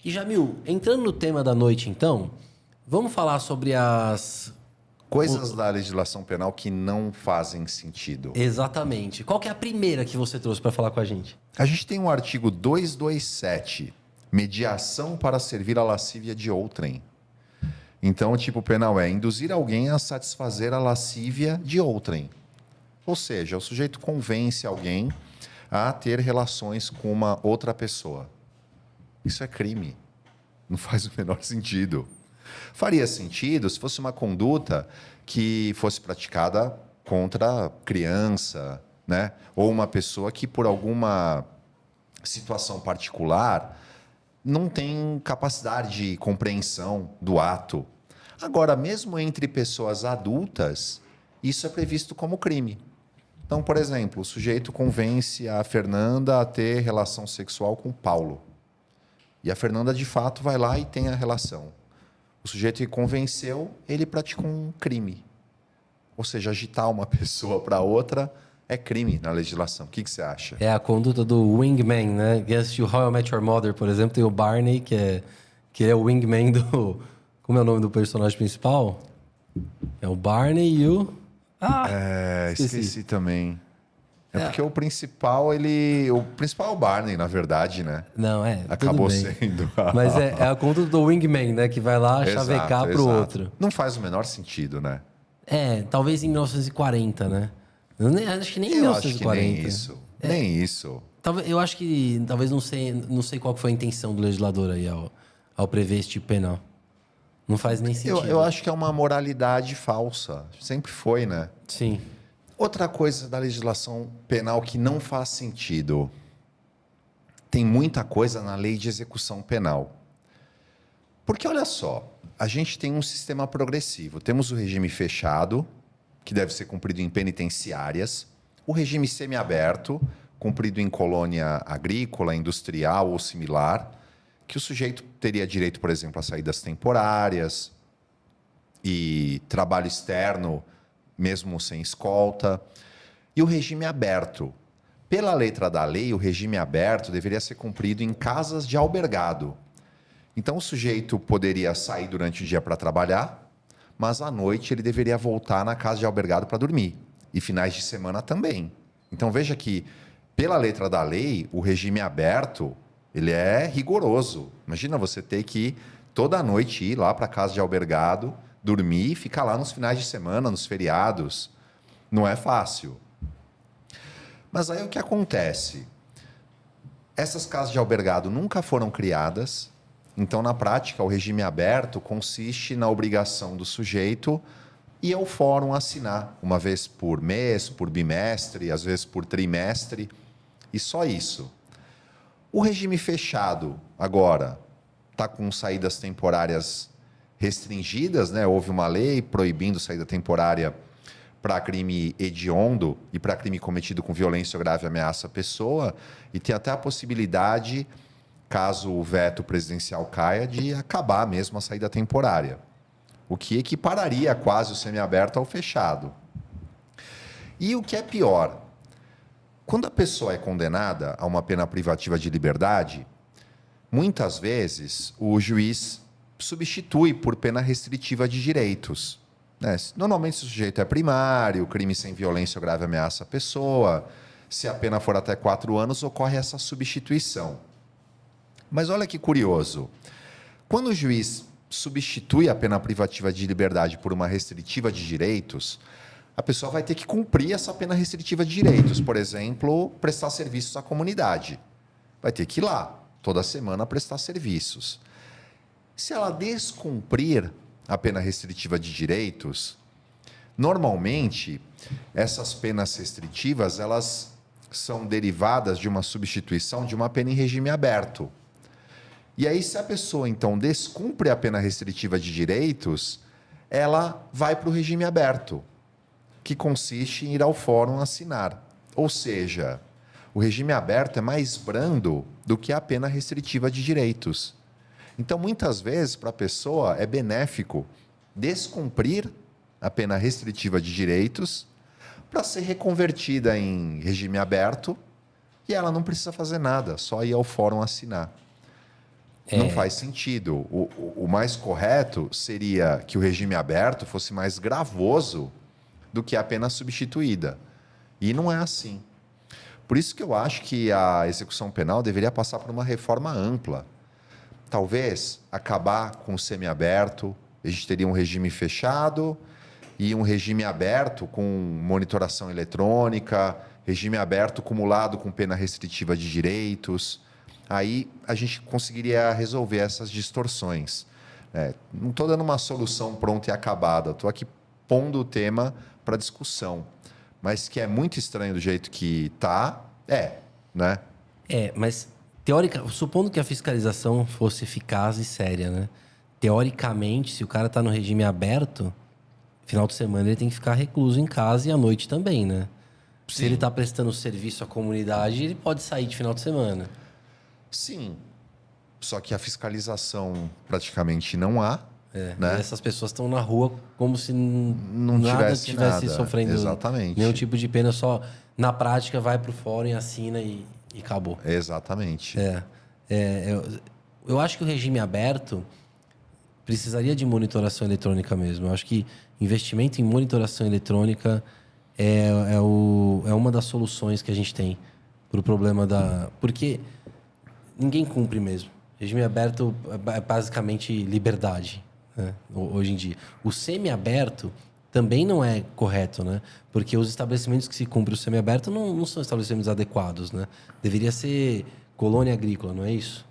E Jamil, entrando no tema da noite então, vamos falar sobre as... Coisas da legislação penal que não fazem sentido. Exatamente. Qual que é a primeira que você trouxe para falar com a gente? A gente tem o artigo 227, mediação para servir a lascívia de outrem. Então, o tipo penal é induzir alguém a satisfazer a lascívia de outrem. Ou seja, o sujeito convence alguém a ter relações com uma outra pessoa. Isso é crime. Não faz o menor sentido. Faria sentido se fosse uma conduta que fosse praticada contra criança, né? Ou uma pessoa que, por alguma situação particular, não tem capacidade de compreensão do ato. Agora, mesmo entre pessoas adultas, isso é previsto como crime. Então, por exemplo, o sujeito convence a Fernanda a ter relação sexual com o Paulo. E a Fernanda, de fato, vai lá e tem a relação. O sujeito que convenceu, ele praticou um crime. Ou seja, agitar uma pessoa para outra é crime na legislação. O que você acha? É a conduta do wingman, né? Guess How I Met Your Mother, por exemplo, tem o Barney, que é o wingman do... Como é o nome do personagem principal? É o Barney e o... Esqueci também. Porque o principal, O principal é o Barney, na verdade, né? Não, Acabou tudo bem. sendo. Mas é a conduta do wingman, né? Que vai lá chavecar pro outro. Não faz o menor sentido, né? Talvez em 1940, né? Acho que nem em Eu 1940. acho que nem isso. Nem isso. Eu acho que talvez não sei qual que foi a intenção do legislador aí ao prever esse tipo penal. Não faz nem sentido. Eu acho que é uma moralidade falsa. Sempre foi, né? Sim. Outra coisa da legislação penal que não faz sentido. Tem muita coisa na lei de execução penal. Porque, olha só, a gente tem um sistema progressivo. Temos o regime fechado, que deve ser cumprido em penitenciárias. O regime semiaberto, cumprido em colônia agrícola, industrial ou similar, que o sujeito teria direito, por exemplo, a saídas temporárias e trabalho externo, mesmo sem escolta. E o regime aberto. Pela letra da lei, o regime aberto deveria ser cumprido em casas de albergado. Então, o sujeito poderia sair durante o dia para trabalhar, mas à noite ele deveria voltar na casa de albergado para dormir. E finais de semana também. Então, veja que, pela letra da lei, o regime aberto ele é rigoroso. Imagina você ter que, toda noite, ir lá para a casa de albergado, dormir e ficar lá nos finais de semana, nos feriados. Não é fácil. Mas aí o que acontece? Essas casas de albergado nunca foram criadas, então, na prática, o regime aberto consiste na obrigação do sujeito ir ao fórum assinar, uma vez por mês, por bimestre, às vezes por trimestre, e só isso. O regime fechado, agora, está com saídas temporárias restringidas, né? Houve uma lei proibindo saída temporária para crime hediondo e para crime cometido com violência ou grave ameaça à pessoa, e tem até a possibilidade, caso o veto presidencial caia, de acabar mesmo a saída temporária, o que equipararia quase o semiaberto ao fechado. E o que é pior, quando a pessoa é condenada a uma pena privativa de liberdade, muitas vezes o juiz substitui por pena restritiva de direitos. Normalmente, se o sujeito é primário, crime sem violência ou grave ameaça à pessoa, se a pena for até 4 anos, ocorre essa substituição. Mas olha que curioso. Quando o juiz substitui a pena privativa de liberdade por uma restritiva de direitos, a pessoa vai ter que cumprir essa pena restritiva de direitos. Por exemplo, prestar serviços à comunidade. Vai ter que ir lá, toda semana, prestar serviços. Se ela descumprir a pena restritiva de direitos, normalmente, essas penas restritivas, elas são derivadas de uma substituição de uma pena em regime aberto. E aí, se a pessoa, então, descumpre a pena restritiva de direitos, ela vai para o regime aberto, que consiste em ir ao fórum assinar. Ou seja, o regime aberto é mais brando do que a pena restritiva de direitos. Então, muitas vezes, para a pessoa, é benéfico descumprir a pena restritiva de direitos para ser reconvertida em regime aberto e ela não precisa fazer nada, só ir ao fórum assinar. Não faz sentido. O mais correto seria que o regime aberto fosse mais gravoso do que a pena substituída. E não é assim. Por isso que eu acho que a execução penal deveria passar por uma reforma ampla. Talvez acabar com o semiaberto, a gente teria um regime fechado e um regime aberto com monitoração eletrônica, regime aberto cumulado com pena restritiva de direitos. Aí a gente conseguiria resolver essas distorções. Não estou dando uma solução pronta e acabada, estou aqui pondo o tema para discussão. Mas que é muito estranho do jeito que está, né? Mas supondo que a fiscalização fosse eficaz e séria, né? Teoricamente, se o cara está no regime aberto, final de semana ele tem que ficar recluso em casa e à noite também, né? Sim. Se ele está prestando serviço à comunidade, ele pode sair de final de semana. Sim. Só que a fiscalização praticamente não há. Né? E essas pessoas estão na rua como se não nada tivesse tivesse nada. sofrendo Exatamente. nenhum tipo de pena, só na prática vai para o fórum e assina e acabou. Exatamente. Eu acho que o regime aberto precisaria de monitoração eletrônica mesmo. Eu acho que investimento em monitoração eletrônica é uma das soluções que a gente tem para o problema da... Porque ninguém cumpre mesmo. Regime aberto é basicamente liberdade, né? Hoje em dia. O semiaberto também não é correto, né? Porque os estabelecimentos que se cumprem o semiaberto não são estabelecimentos adequados, né? Deveria ser colônia agrícola, não é isso?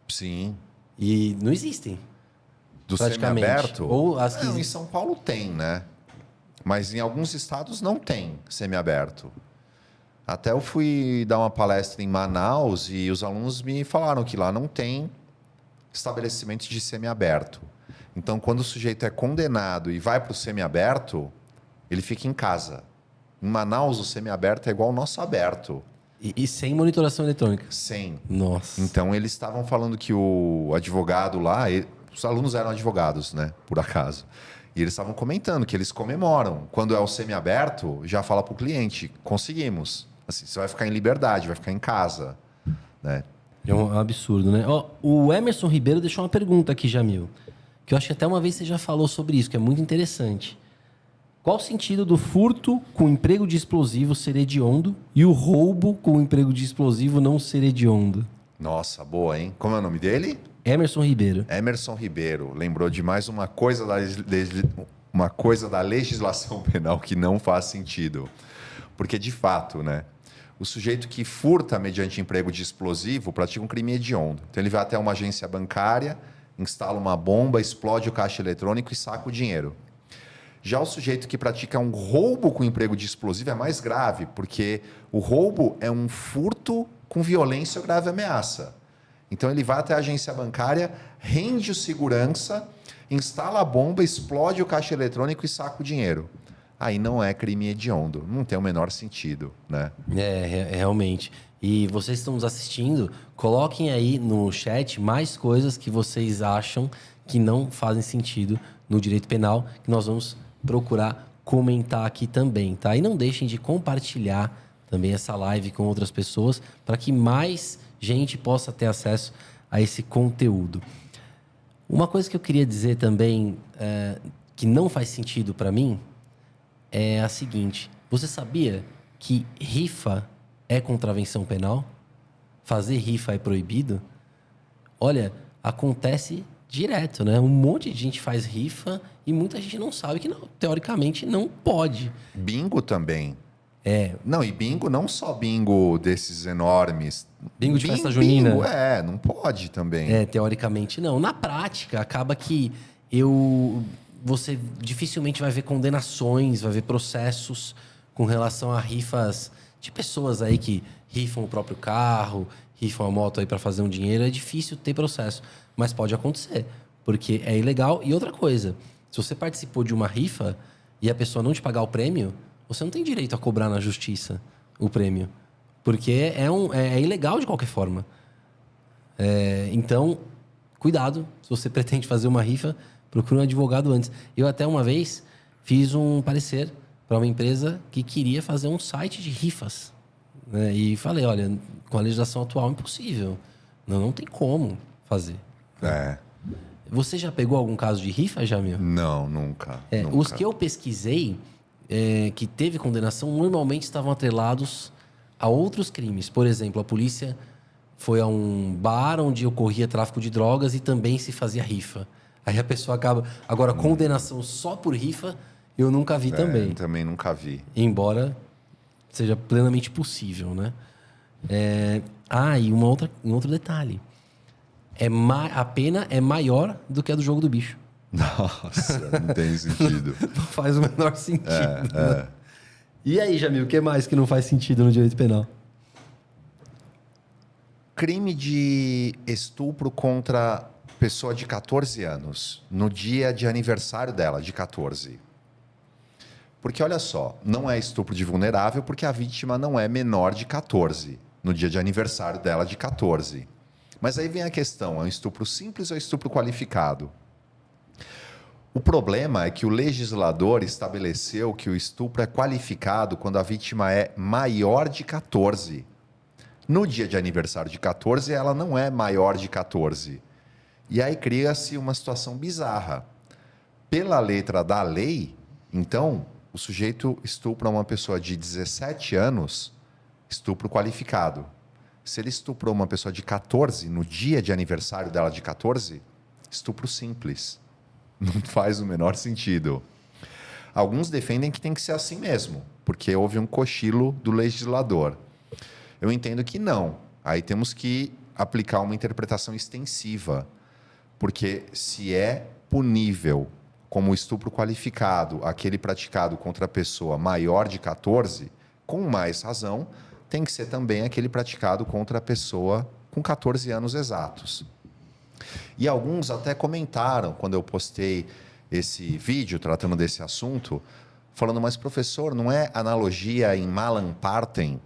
Sim. E não existem. Do praticamente. Semiaberto? Ou as que... Não, em São Paulo tem, né? Mas em alguns estados não tem semiaberto. Até eu fui dar uma palestra em Manaus e os alunos me falaram que lá não tem estabelecimento de semiaberto. Então, quando o sujeito é condenado e vai para o semiaberto, ele fica em casa. Em Manaus, o semiaberto é igual ao nosso aberto. E sem monitoração eletrônica? Sem. Nossa. Então, eles estavam falando que o advogado lá... Os alunos eram advogados, né? Por acaso. E eles estavam comentando que eles comemoram. Quando é o semiaberto, já fala para o cliente, conseguimos. Assim, você vai ficar em liberdade, vai ficar em casa, né? É um absurdo, né? Ó, o Emerson Ribeiro deixou uma pergunta aqui, Jamil, que eu acho que até uma vez você já falou sobre isso, que é muito interessante. Qual o sentido do furto com emprego de explosivo ser hediondo e o roubo com emprego de explosivo não ser hediondo? Nossa, boa, hein? Como é o nome dele? Emerson Ribeiro. Emerson Ribeiro. Lembrou de mais uma coisa da legislação penal que não faz sentido. Porque, de fato, né? O sujeito que furta mediante emprego de explosivo pratica um crime hediondo. Então, ele vai até uma agência bancária, instala uma bomba, explode o caixa eletrônico e saca o dinheiro. Já o sujeito que pratica um roubo com emprego de explosivo é mais grave, porque o roubo é um furto com violência ou grave ameaça. Então, ele vai até a agência bancária, rende o segurança, instala a bomba, explode o caixa eletrônico e saca o dinheiro. Aí não é crime hediondo. Não tem o menor sentido, né? Realmente. E vocês estão nos assistindo, coloquem aí no chat mais coisas que vocês acham que não fazem sentido no direito penal, que nós vamos procurar comentar aqui também, tá? E não deixem de compartilhar também essa live com outras pessoas para que mais gente possa ter acesso a esse conteúdo. Uma coisa que eu queria dizer também, que não faz sentido para mim, é a seguinte: você sabia que rifa é contravenção penal? Fazer rifa é proibido? Olha, acontece direto, né? Um monte de gente faz rifa e muita gente não sabe que, teoricamente, não pode. Bingo também. Não, e bingo, não só bingo desses enormes. Bingo de festa junina? Bingo, não pode também. Teoricamente não. Na prática, acaba que você dificilmente vai ver condenações, vai ver processos com relação a rifas de pessoas aí que rifam o próprio carro, rifam a moto aí para fazer um dinheiro. É difícil ter processo, mas pode acontecer, porque é ilegal. E outra coisa, se você participou de uma rifa e a pessoa não te pagar o prêmio, você não tem direito a cobrar na justiça o prêmio, porque é ilegal de qualquer forma. Então, cuidado, se você pretende fazer uma rifa, procure um advogado antes. Eu até uma vez fiz um parecer para uma empresa que queria fazer um site de rifas, né? E falei, olha, com a legislação atual é impossível. Não tem como fazer. Você já pegou algum caso de rifa, Jamil? Não, nunca. Nunca. Os que eu pesquisei, que teve condenação, normalmente estavam atrelados a outros crimes. Por exemplo, a polícia foi a um bar onde ocorria tráfico de drogas e também se fazia rifa. Aí a pessoa acaba... Agora, condenação só por rifa, eu nunca vi também. Também nunca vi. Embora seja plenamente possível, né? E um outro detalhe. A pena é maior do que a do jogo do bicho. Nossa, não tem sentido. Não faz o menor sentido. Né? E aí, Jamil, o que mais que não faz sentido no direito penal? Crime de estupro contra pessoa de 14 anos, no dia de aniversário dela, de 14. Porque, olha só, não é estupro de vulnerável porque a vítima não é menor de 14, no dia de aniversário dela, de 14. Mas aí vem a questão, é um estupro simples ou estupro qualificado? O problema é que o legislador estabeleceu que o estupro é qualificado quando a vítima é maior de 14. No dia de aniversário de 14, ela não é maior de 14. E aí cria-se uma situação bizarra. Pela letra da lei, então, o sujeito estupra uma pessoa de 17 anos, estupro qualificado. Se ele estuprou uma pessoa de 14, no dia de aniversário dela de 14, estupro simples. Não faz o menor sentido. Alguns defendem que tem que ser assim mesmo, porque houve um cochilo do legislador. Eu entendo que não. Aí temos que aplicar uma interpretação extensiva, porque se é punível como estupro qualificado, aquele praticado contra a pessoa maior de 14, com mais razão, tem que ser também aquele praticado contra a pessoa com 14 anos exatos. E alguns até comentaram, quando eu postei esse vídeo tratando desse assunto, falando, mas professor, não é analogia em Malam Partem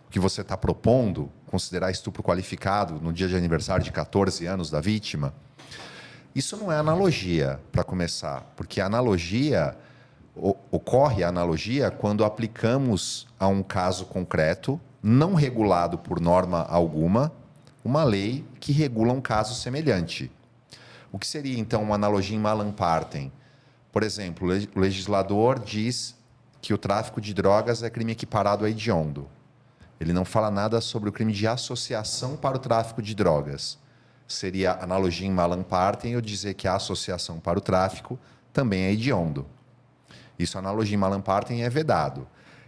que você está propondo, considerar estupro qualificado no dia de aniversário de 14 anos da vítima? Isso não é analogia, para começar, porque a analogia... Ocorre a analogia quando aplicamos a um caso concreto, não regulado por norma alguma, uma lei que regula um caso semelhante. O que seria, então, uma analogia em Malam Partem? Por exemplo, o legislador diz que o tráfico de drogas é crime equiparado a hediondo. Ele não fala nada sobre o crime de associação para o tráfico de drogas. Seria analogia em Malam Partem eu dizer que a associação para o tráfico também é hediondo. Isso, a analogia em Malam Partem é vedado.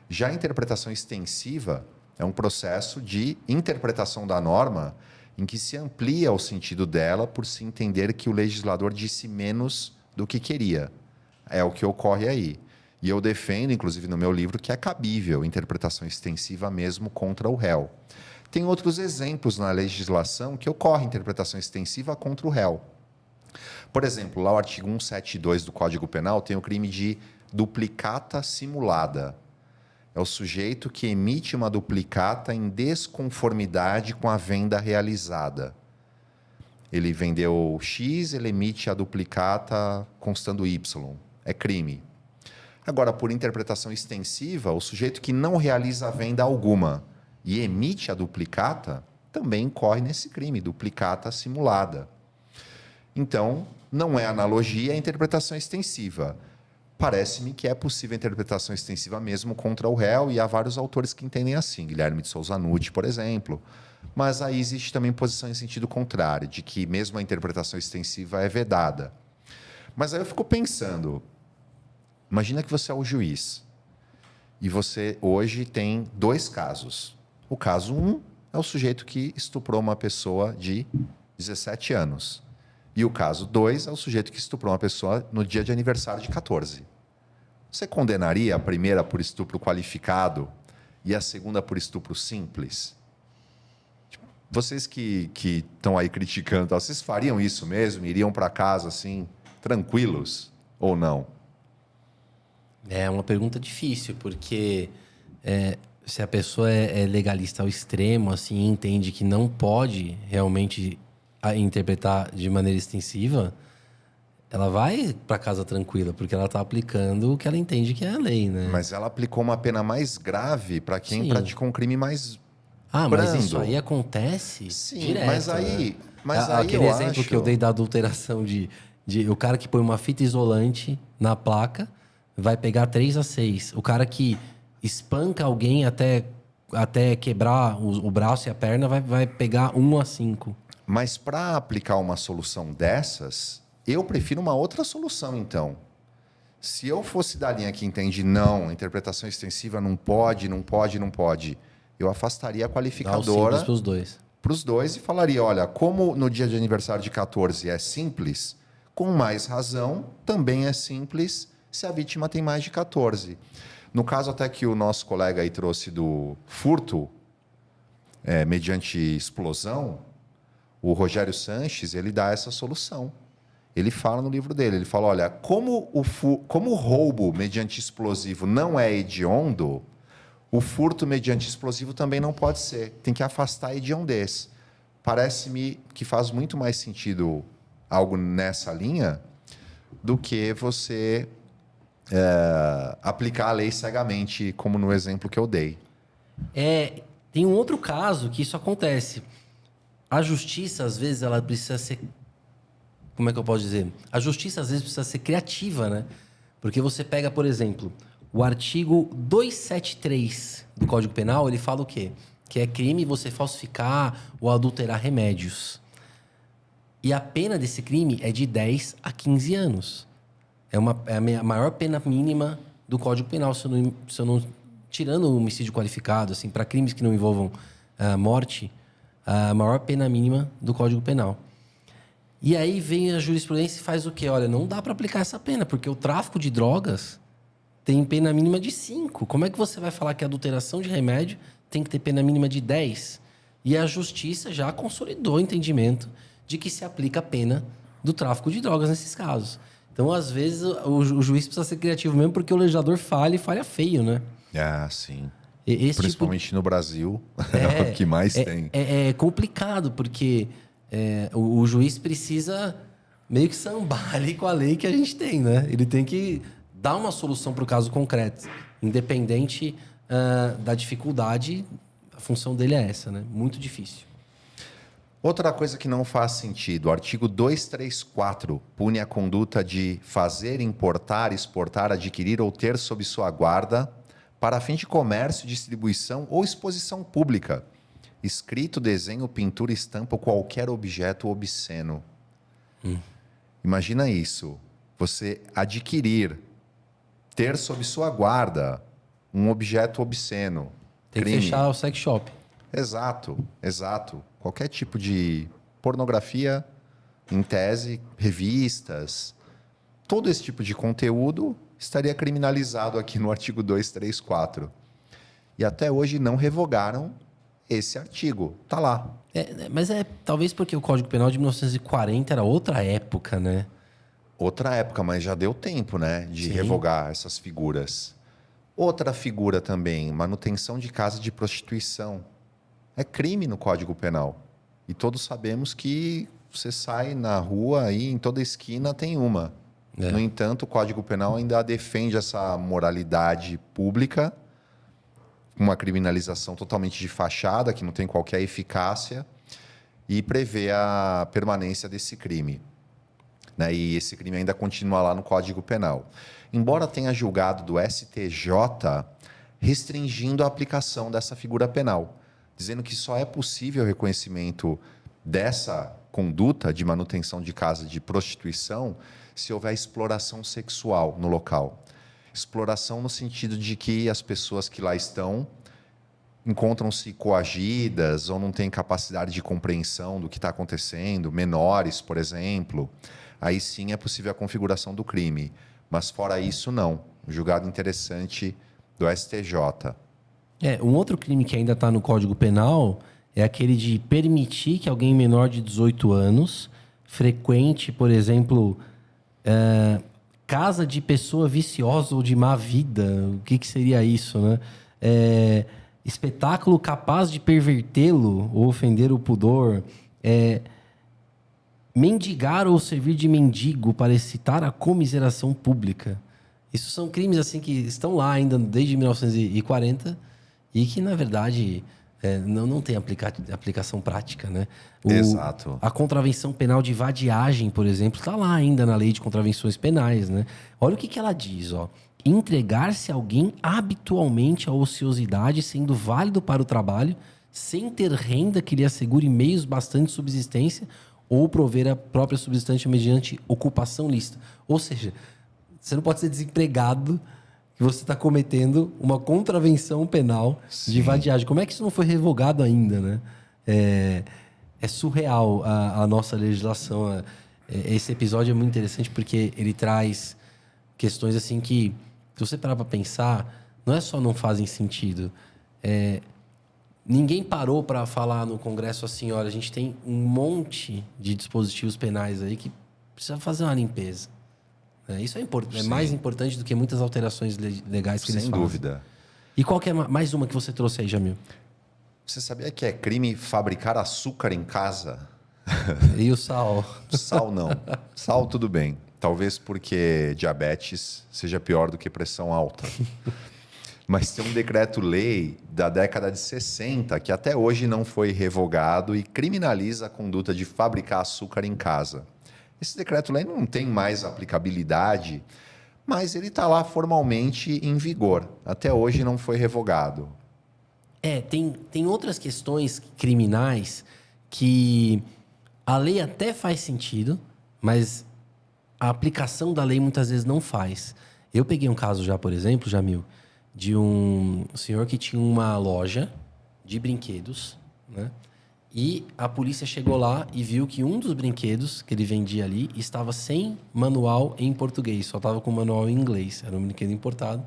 Já a interpretação extensiva é um processo de interpretação da norma em que se amplia o sentido dela por se entender que o legislador disse menos do que queria. É o que ocorre aí. E eu defendo, inclusive no meu livro, que é cabível interpretação extensiva mesmo contra o réu. Tem outros exemplos na legislação que ocorre interpretação extensiva contra o réu. Por exemplo, lá o artigo 172 do Código Penal tem o crime de duplicata simulada. É o sujeito que emite uma duplicata em desconformidade com a venda realizada. Ele vendeu X, ele emite a duplicata constando Y. É crime. Agora, por interpretação extensiva, o sujeito que não realiza a venda alguma e emite a duplicata também incorre nesse crime, duplicata simulada. Então, não é analogia, é interpretação extensiva. Parece-me que é possível interpretação extensiva mesmo contra o réu, e há vários autores que entendem assim, Guilherme de Souza Nutti, por exemplo. Mas aí existe também posição em sentido contrário, de que mesmo a interpretação extensiva é vedada. Mas aí eu fico pensando, imagina que você é o juiz, e você hoje tem dois casos. O caso 1 é o sujeito que estuprou uma pessoa de 17 anos. E o caso 2 é o sujeito que estuprou uma pessoa no dia de aniversário de 14. Você condenaria a primeira por estupro qualificado e a segunda por estupro simples? Vocês que estão aí criticando, vocês fariam isso mesmo? Iriam para casa assim, tranquilos ou não? É uma pergunta difícil, porque se a pessoa é legalista ao extremo, assim, entende que não pode realmente interpretar de maneira extensiva, ela vai para casa tranquila, porque ela está aplicando o que ela entende que é a lei, né? Mas ela aplicou uma pena mais grave para quem Sim. praticou um crime mais Ah, mas isso aí acontece Sim, direto, mas aí, né? mas aí Aquele eu exemplo acho... que eu dei da adulteração de o cara que põe uma fita isolante na placa vai pegar 3 a 6. O cara que espanca alguém até quebrar o braço e a perna vai pegar 1 a 5. Mas para aplicar uma solução dessas, eu prefiro uma outra solução, então. Se eu fosse da linha que entende não, a interpretação extensiva não pode, não pode, não pode, eu afastaria a Dá o simples qualificadora para os dois. para os dois e falaria: olha, como no dia de aniversário de 14 é simples, com mais razão também é simples se a vítima tem mais de 14. No caso até que o nosso colega aí trouxe do furto mediante explosão, o Rogério Sanches, ele dá essa solução. Ele fala no livro dele, ele fala, olha, como o roubo mediante explosivo não é hediondo, o furto mediante explosivo também não pode ser. Tem que afastar a hediondez. Parece-me que faz muito mais sentido algo nessa linha do que você aplicar a lei cegamente, como no exemplo que eu dei. Tem um outro caso que isso acontece. A justiça, às vezes, ela precisa ser... Como é que eu posso dizer? A justiça, às vezes, precisa ser criativa, né? Porque você pega, por exemplo, o artigo 273 do Código Penal, ele fala o quê? Que é crime você falsificar ou adulterar remédios. E a pena desse crime é de 10 a 15 anos. É a maior pena mínima do Código Penal, se eu não tirando o homicídio qualificado, assim, para crimes que não envolvam morte, a maior pena mínima do Código Penal. E aí vem a jurisprudência e faz o quê? Olha, não dá para aplicar essa pena, porque o tráfico de drogas tem pena mínima de 5. Como é que você vai falar que a adulteração de remédio tem que ter pena mínima de 10? E a justiça já consolidou o entendimento de que se aplica a pena do tráfico de drogas nesses casos. Então, às vezes, o juiz precisa ser criativo mesmo, porque o legislador falha e falha feio, né? Ah, sim. Esse Principalmente no Brasil, é o que mais tem. É complicado, porque o juiz precisa meio que sambar ali com a lei que a gente tem, né? Ele tem que dar uma solução para o caso concreto. Independente da dificuldade, a função dele é essa, né? Muito difícil. Outra coisa que não faz sentido, o artigo 234 pune a conduta de fazer, importar, exportar, adquirir ou ter sob sua guarda para fim de comércio, distribuição ou exposição pública, escrito, desenho, pintura, estampa ou qualquer objeto obsceno. Imagina isso, você adquirir, ter sob sua guarda um objeto obsceno. Tem que fechar o sex shop. Exato, exato. Qualquer tipo de pornografia, em tese, revistas, todo esse tipo de conteúdo estaria criminalizado aqui no artigo 234. E até hoje não revogaram esse artigo. Está lá. Mas talvez porque o Código Penal de 1940 era outra época, né? Outra época, mas já deu tempo, né, de revogar essas figuras. Outra figura também, manutenção de casa de prostituição. É crime no Código Penal. E todos sabemos que você sai na rua e em toda esquina tem uma. No entanto, o Código Penal ainda defende essa moralidade pública, uma criminalização totalmente de fachada, que não tem qualquer eficácia, e prevê a permanência desse crime. Né? E esse crime ainda continua lá no Código Penal. Embora tenha julgado do STJ restringindo a aplicação dessa figura penal, dizendo que só é possível o reconhecimento dessa conduta de manutenção de casa de prostituição se houver exploração sexual no local. Exploração no sentido de que as pessoas que lá estão encontram-se coagidas ou não têm capacidade de compreensão do que está acontecendo, menores, por exemplo. Aí sim é possível a configuração do crime. Mas fora isso, não. Um julgado interessante do STJ. Um outro crime que ainda está no Código Penal é aquele de permitir que alguém menor de 18 anos frequente, por exemplo, casa de pessoa viciosa ou de má vida. O que seria isso, né? Espetáculo capaz de pervertê-lo ou ofender o pudor. Mendigar ou servir de mendigo para excitar a comiseração pública. Isso são crimes assim que estão lá ainda desde 1940 e que, na verdade, Não tem aplicação prática, né? Exato. A contravenção penal de vadiagem, por exemplo, está lá ainda na lei de contravenções penais, né? Olha o que ela diz, ó. Entregar-se a alguém habitualmente à ociosidade, sendo válido para o trabalho, sem ter renda que lhe assegure meios bastante de subsistência ou prover a própria subsistência mediante ocupação lícita. Ou seja, você não pode ser desempregado que você está cometendo uma contravenção penal de vadiagem. Como é que isso não foi revogado ainda, né? É surreal a nossa legislação. Esse episódio é muito interessante porque ele traz questões assim que, se você parar para pensar, não é só não fazem sentido. Ninguém parou para falar no Congresso assim, olha, a gente tem um monte de dispositivos penais aí que precisa fazer uma limpeza. Isso é mais importante do que muitas alterações legais que eles fazem. Sem dúvida. E qual que é mais uma que você trouxe aí, Jamil? Você sabia que é crime fabricar açúcar em casa? E o sal? Sal não. Sal tudo bem. Talvez porque diabetes seja pior do que pressão alta. Mas tem um decreto-lei da década de 60 que até hoje não foi revogado e criminaliza a conduta de fabricar açúcar em casa. Esse decreto-lei não tem mais aplicabilidade, mas ele está lá formalmente em vigor. Até hoje não foi revogado. Tem outras questões criminais que a lei até faz sentido, mas a aplicação da lei muitas vezes não faz. Eu peguei um caso já, por exemplo, Jamil, de um senhor que tinha uma loja de brinquedos, né? E a polícia chegou lá e viu que um dos brinquedos que ele vendia ali estava sem manual em português, só estava com manual em inglês. Era um brinquedo importado.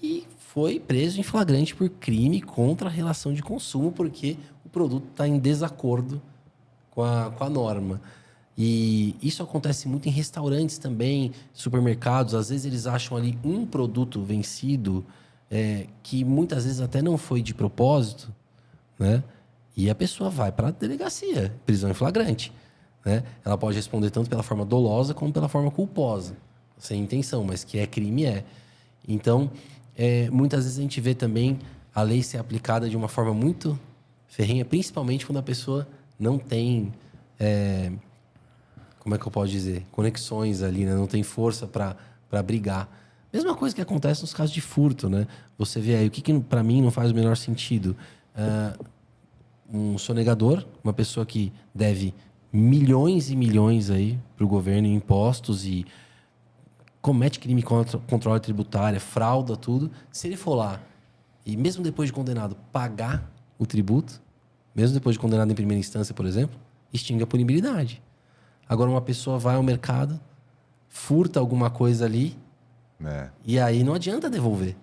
E foi preso em flagrante por crime contra a relação de consumo, porque o produto está em desacordo com a norma. E isso acontece muito em restaurantes também, supermercados. Às vezes eles acham ali um produto vencido, que muitas vezes até não foi de propósito, né? E a pessoa vai para a delegacia, prisão em flagrante, né? Ela pode responder tanto pela forma dolosa como pela forma culposa, sem intenção, mas que é crime, é. Então, muitas vezes a gente vê também a lei ser aplicada de uma forma muito ferrenha, principalmente quando a pessoa não tem, como é que eu posso dizer, conexões ali, né? Não tem força para brigar. Mesma coisa que acontece nos casos de furto, né? Você vê aí, o que para mim não faz o menor sentido? Um sonegador, uma pessoa que deve milhões e milhões aí para o governo em impostos e comete crime contra controle tributário, frauda tudo. Se ele for lá e mesmo depois de condenado pagar o tributo, mesmo depois de condenado em primeira instância, por exemplo, extingue a punibilidade. Agora uma pessoa vai ao mercado, furta alguma coisa ali e aí não adianta devolver.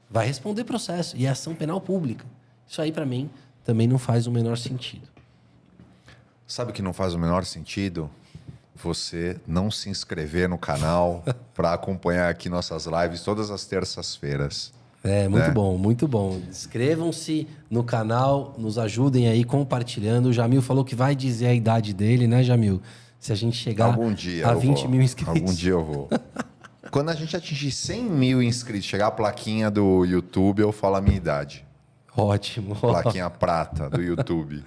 Vai responder processo e é ação penal pública. Isso aí para mim também não faz o menor sentido. Sabe o que não faz o menor sentido? Você não se inscrever no canal para acompanhar aqui nossas lives todas as terças-feiras. Muito bom, muito bom. Inscrevam-se no canal, nos ajudem aí compartilhando. O Jamil falou que vai dizer a idade dele, né, Jamil? Se a gente chegar a 20 mil inscritos. Algum dia eu vou. Quando a gente atingir 100 mil inscritos, chegar a plaquinha do YouTube, eu falo a minha idade. Ótimo. Plaquinha prata do YouTube.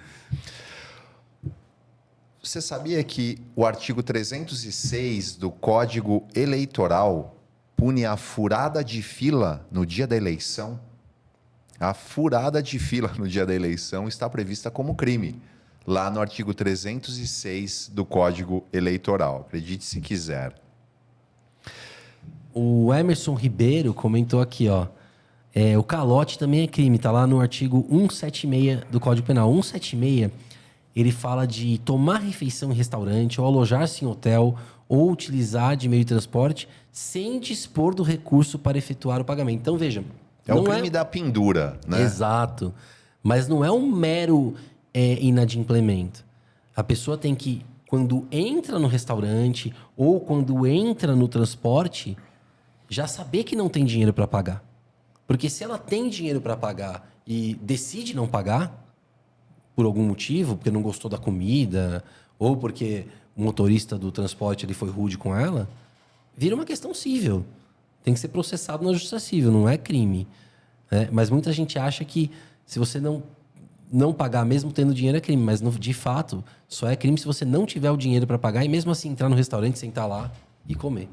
Você sabia que o artigo 306 do Código Eleitoral pune a furada de fila no dia da eleição? A furada de fila no dia da eleição está prevista como crime, lá no artigo 306 do Código Eleitoral. Acredite se quiser. O Emerson Ribeiro comentou aqui, ó. O calote também é crime, tá lá no artigo 176 do Código Penal. 176, ele fala de tomar refeição em restaurante ou alojar-se em hotel ou utilizar de meio de transporte sem dispor do recurso para efetuar o pagamento. Então, veja... É o crime da pendura, né? Exato. Mas não é um mero inadimplemento. A pessoa tem que, quando entra no restaurante ou quando entra no transporte, já saber que não tem dinheiro para pagar. Porque se ela tem dinheiro para pagar e decide não pagar, por algum motivo, porque não gostou da comida, ou porque o motorista do transporte ele foi rude com ela, vira uma questão cível. Tem que ser processado na justiça civil, não é crime. Mas muita gente acha que se você não não pagar mesmo tendo dinheiro é crime, mas de fato só é crime se você não tiver o dinheiro para pagar e mesmo assim entrar no restaurante, sentar lá e comer.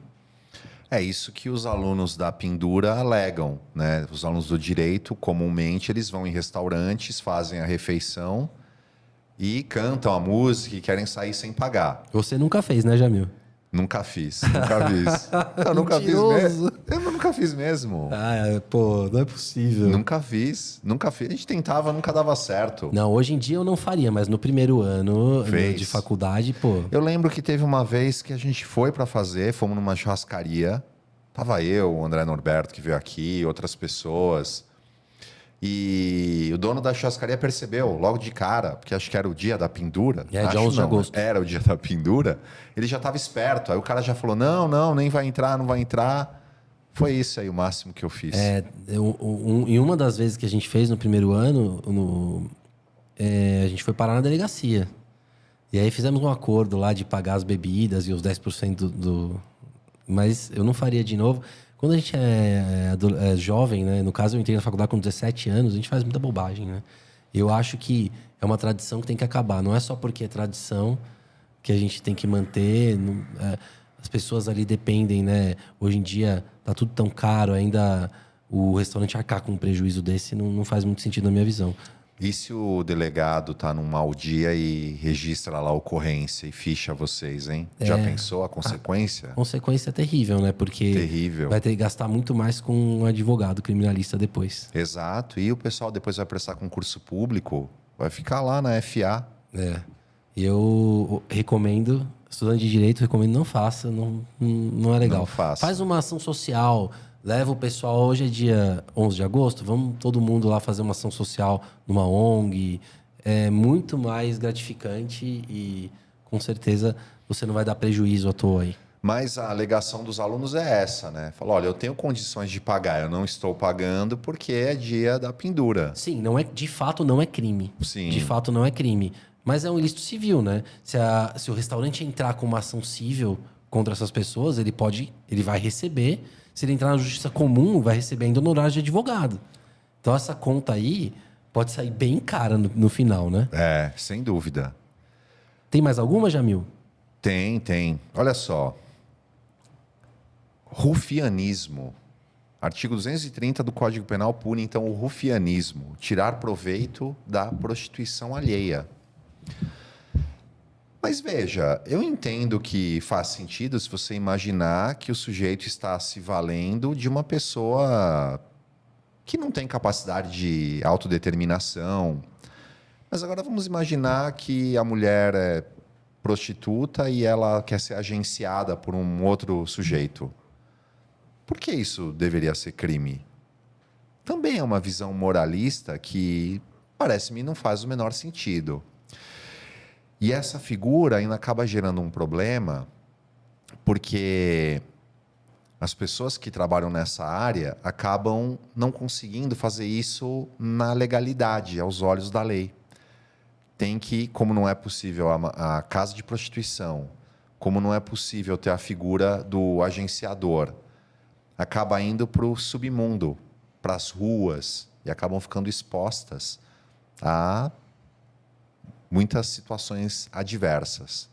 É isso que os alunos da Pendura alegam, né? Os alunos do direito, comumente, eles vão em restaurantes, fazem a refeição e cantam a música e querem sair sem pagar. Você nunca fez, né, Jamil? Nunca fiz, nunca fiz. Eu nunca fiz mesmo. Eu nunca fiz mesmo. Ah, pô, não é possível. Nunca fiz, nunca fiz. A gente tentava, nunca dava certo. Não, hoje em dia eu não faria, mas no primeiro ano Fez. de faculdade, pô. Eu lembro que teve uma vez que a gente foi para fazer, fomos numa churrascaria. Tava eu, o André Norberto, que veio aqui, outras pessoas. E o dono da churrascaria percebeu logo de cara, porque acho que era o dia da pendura. É, dia Acho 11 de não, agosto. Era o dia da pendura. Ele já estava esperto. Aí o cara já falou: não, nem vai entrar, não vai entrar. Foi isso aí o máximo que eu fiz. Em uma das vezes que a gente fez no primeiro ano, a gente foi parar na delegacia. E aí fizemos um acordo lá de pagar as bebidas e os 10% Mas eu não faria de novo. Quando a gente é jovem, né? No caso, eu entrei na faculdade com 17 anos, a gente faz muita bobagem, né? Eu acho que é uma tradição que tem que acabar. Não é só porque é tradição que a gente tem que manter. As pessoas ali dependem, né? Hoje em dia tá tudo tão caro, ainda o restaurante arcar com um prejuízo desse não faz muito sentido na minha visão. E se o delegado tá num mau dia e registra lá a ocorrência e ficha vocês, hein? Já pensou a consequência? A consequência é terrível, né? Porque Terrível. vai ter que gastar muito mais com um advogado criminalista depois. Exato. E o pessoal depois vai prestar concurso público, vai ficar lá na FA. E eu recomendo, estudante de direito, recomendo não faça, não é legal. Não faça. Faz uma ação social, leva o pessoal, hoje é dia 11 de agosto, vamos todo mundo lá fazer uma ação social numa ONG. É muito mais gratificante e com certeza você não vai dar prejuízo à toa aí. Mas a alegação dos alunos é essa, né? Fala, olha, eu tenho condições de pagar, eu não estou pagando porque é dia da pendura. Sim, de fato não é crime. Sim. De fato não é crime. Mas é um ilícito civil, né? Se o restaurante entrar com uma ação civil contra essas pessoas, ele vai receber. Se ele entrar na justiça comum, vai receber ainda honorário de advogado. Então essa conta aí pode sair bem cara no final, né? É, sem dúvida. Tem mais alguma, Jamil? Tem. Olha só. Rufianismo. Artigo 230 do Código Penal pune, então, o rufianismo. Tirar proveito da prostituição alheia. Mas veja, eu entendo que faz sentido se você imaginar que o sujeito está se valendo de uma pessoa que não tem capacidade de autodeterminação. Mas agora vamos imaginar que a mulher é prostituta e ela quer ser agenciada por um outro sujeito. Por que isso deveria ser crime? Também é uma visão moralista que, parece-me, não faz o menor sentido. E essa figura ainda acaba gerando um problema, porque as pessoas que trabalham nessa área acabam não conseguindo fazer isso na legalidade, aos olhos da lei. Tem que, como não é possível a casa de prostituição, como não é possível ter a figura do agenciador, acaba indo para o submundo, para as ruas, e acabam ficando expostas a muitas situações adversas.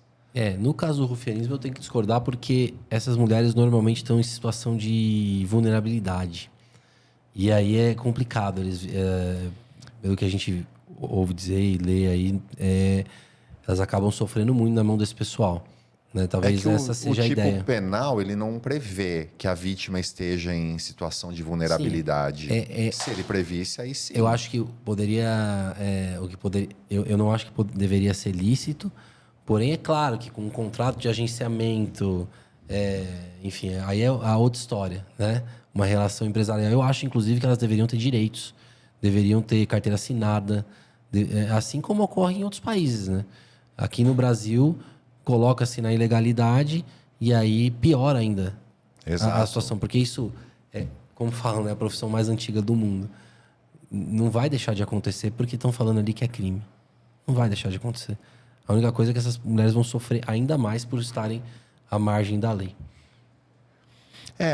No caso do rufianismo eu tenho que discordar porque essas mulheres normalmente estão em situação de vulnerabilidade. E aí é complicado. Pelo que a gente ouve dizer e lê aí, elas acabam sofrendo muito na mão desse pessoal. Né? Talvez essa seja a ideia. O tipo penal ele não prevê que a vítima esteja em situação de vulnerabilidade. Se ele previsse, aí sim. Eu acho que poderia... eu não acho que deveria ser lícito, porém é claro que com um contrato de agenciamento, enfim, aí é a outra história, né? Uma relação empresarial. Eu acho, inclusive, que elas deveriam ter direitos, deveriam ter carteira assinada, assim como ocorre em outros países, né? Aqui no Brasil, coloca-se na ilegalidade e aí piora ainda a situação. Porque isso é, como falam, né, a profissão mais antiga do mundo. Não vai deixar de acontecer porque estão falando ali que é crime. Não vai deixar de acontecer. A única coisa é que essas mulheres vão sofrer ainda mais por estarem à margem da lei.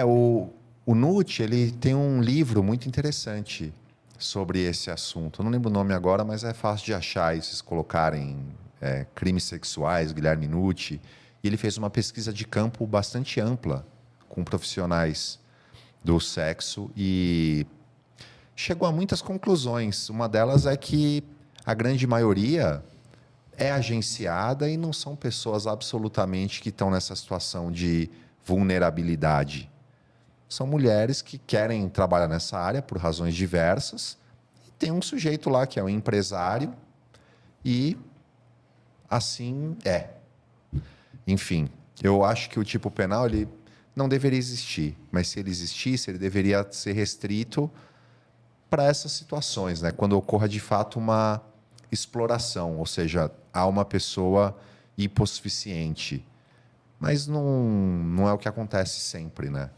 O Nutt, ele tem um livro muito interessante sobre esse assunto. Eu não lembro o nome agora, mas é fácil de achar. E vocês colocarem crimes sexuais, Guilherme Nucci. E ele fez uma pesquisa de campo bastante ampla com profissionais do sexo e chegou a muitas conclusões. Uma delas é que a grande maioria é agenciada e não são pessoas absolutamente que estão nessa situação de vulnerabilidade. São mulheres que querem trabalhar nessa área por razões diversas. E tem um sujeito lá que é um empresário e assim é. Enfim, eu acho que o tipo penal ele não deveria existir, mas se ele existisse, ele deveria ser restrito para essas situações, né? Quando ocorra de fato uma exploração, ou seja, há uma pessoa hipossuficiente. Mas não é o que acontece sempre, né?